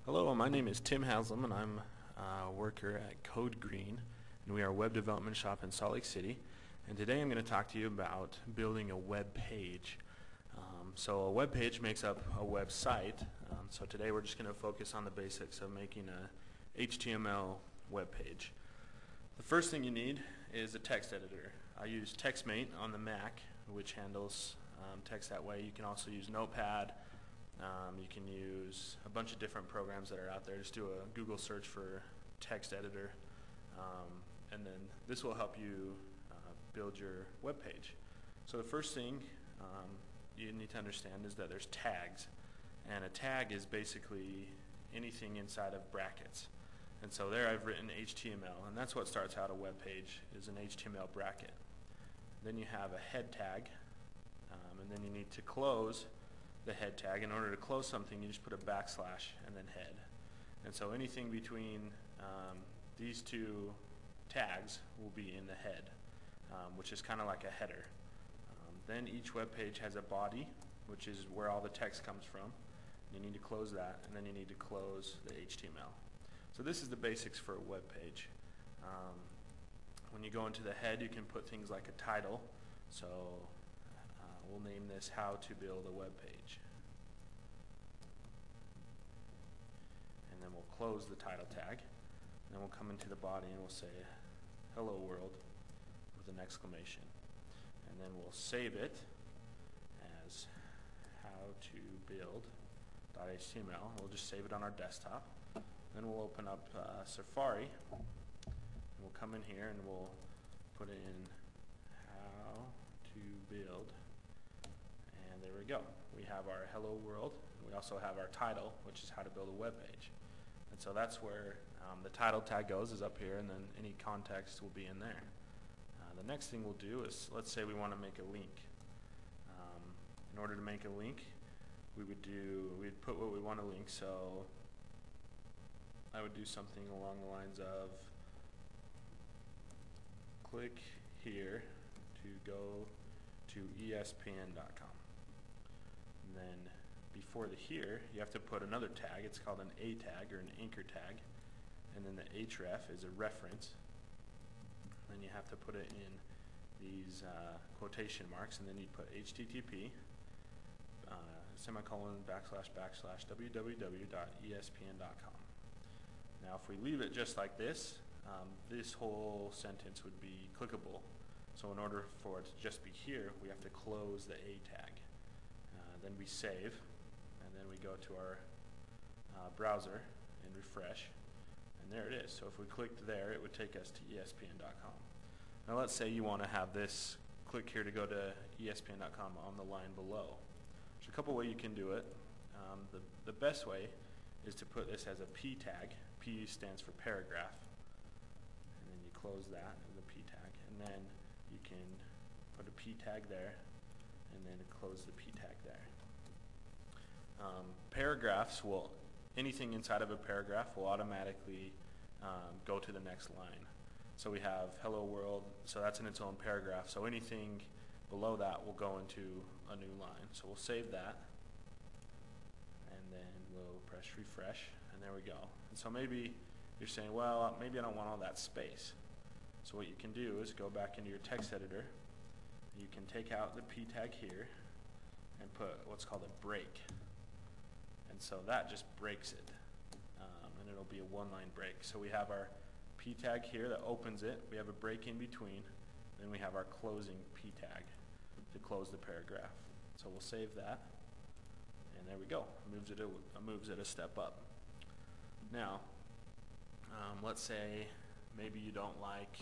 Hello, my name is Tim Haslam, and I'm a worker at Code Greene, and we are a web development shop in Salt Lake City. And today I'm going to talk to you about building a web page. So a web page makes up a website. So today we're just going to focus on the basics of making a HTML web page. The first thing you need is a text editor. I use TextMate on the Mac, which handles text that way. You can also use Notepad. You can use a bunch of different programs that are out there. Just do a Google search for text editor, and then this will help you build your web page. So the first thing you need to understand is that there's tags, and a tag is basically anything inside of brackets. And so there I've written HTML, and that's what starts out a web page, is an HTML bracket. Then you have a head tag, and then you need to close the head tag. In order to close something, you just put a backslash and then head. And so anything between these two tags will be in the head, which is kind of like a header. Then each web page has a body, which is where all the text comes from. You need to close that, and then you need to close the HTML. So this is the basics for a web page. When you go into the head, you can put things like a title. So we'll name this How to Build a Web Page. And then we'll close the title tag. And then we'll come into the body and we'll say Hello World with an exclamation. And then we'll save it as How to Build.html. We'll just save it on our desktop. Then we'll open up Safari. And we'll come in here and we'll put in How to Build. And there we go. We have our Hello World. We also have our title, which is How to Build a Web Page. And so that's where the title tag goes, is up here, and then any context will be in there. The next thing we'll do is, let's say we want to make a link. In order to make a link, we'd put what we want to link. So I would do something along the lines of click here to go to ESPN.com. And then before the here, you have to put another tag. It's called an A tag or an anchor tag. And then the href is a reference. Then you have to put it in these quotation marks, and then you put HTTP semicolon backslash backslash www.espn.com. Now if we leave it just like this, this whole sentence would be clickable. So in order for it to just be here, we have to close the A tag. Then we save, and then we go to our browser and refresh, and there it is. So if we clicked there, it would take us to ESPN.com. Now let's say you want to have this click here to go to ESPN.com on the line below. There's a couple ways you can do it. The best way is to put this as a P tag. P stands for paragraph. And then you close that as a P tag. And then you can put a P tag there, and then close the P tag there. Paragraphs will, anything inside of a paragraph will automatically go to the next line. So we have Hello World, so that's in its own paragraph. So anything below that will go into a new line. So we'll save that, and then we'll press refresh, and there we go. And so maybe you're saying, well, maybe I don't want all that space. So what you can do is go back into your text editor. You can take out the P tag here and put what's called a break. And so that just breaks it. And it'll be a one-line break. So we have our P tag here that opens it. We have a break in between. Then we have our closing P tag to close the paragraph. So we'll save that. And there we go. Moves it a step up. Now, let's say maybe you don't like,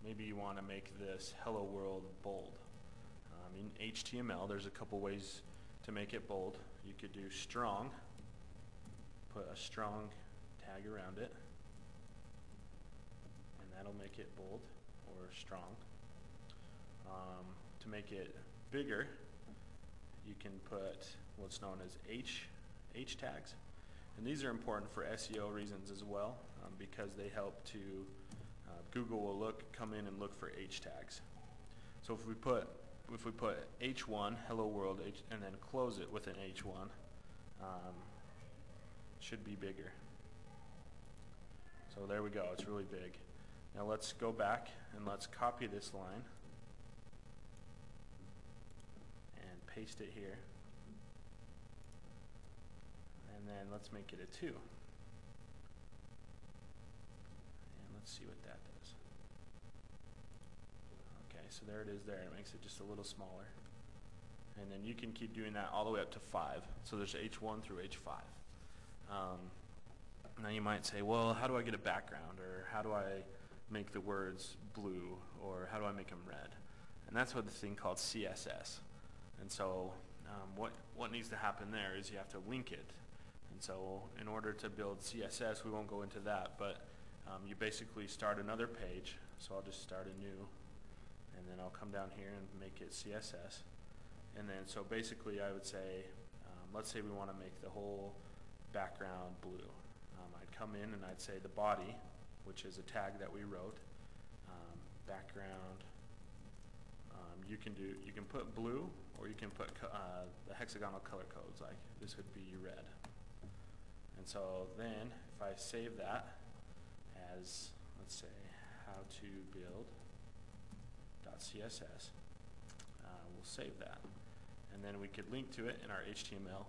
maybe you want to make this Hello World bold. In HTML, there's a couple ways to make it bold. You could do strong, put a strong tag around it, and that'll make it bold or strong. To make it bigger, you can put what's known as H tags. And these are important for SEO reasons as well, because they help to, Google will come in and look for H tags. So if we put H1, Hello World, and then close it with an H1, should be bigger. So there we go, it's really big. Now let's go back and let's copy this line and paste it here. And then let's make it a 2. And let's see what that does. Okay, so there it is there. It makes it just a little smaller. And then you can keep doing that all the way up to 5. So there's H1 through H5. Now you might say, well, how do I get a background? Or how do I make the words blue? Or how do I make them red? And that's what this thing called CSS. And so what needs to happen there is you have to link it. And so in order to build CSS, we won't go into that, but you basically start another page. So I'll just start a new, and then I'll come down here and make it CSS. And then so basically I would say, let's say we want to make the whole background blue. I'd come in and I'd say the body, which is a tag that we wrote, background. You can put blue, or you can put the hexagonal color codes, like this would be red. And so then if I save that as, let's say, how to build .css, we'll save that. And then we could link to it in our HTML,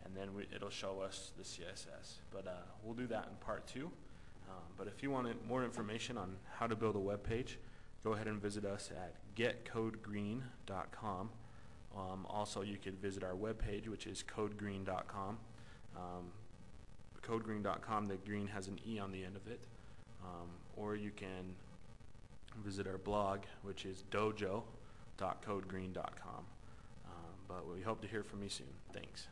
and then it'll show us the CSS. But we'll do that in part 2. But if you wanted more information on how to build a web page, go ahead and visit us at getcodegreene.com. Also, you could visit our web page, which is codegreene.com. Codegreene.com, the green has an E on the end of it. Or you can visit our blog, which is dojo.codegreene.com. But we hope to hear from you soon. Thanks.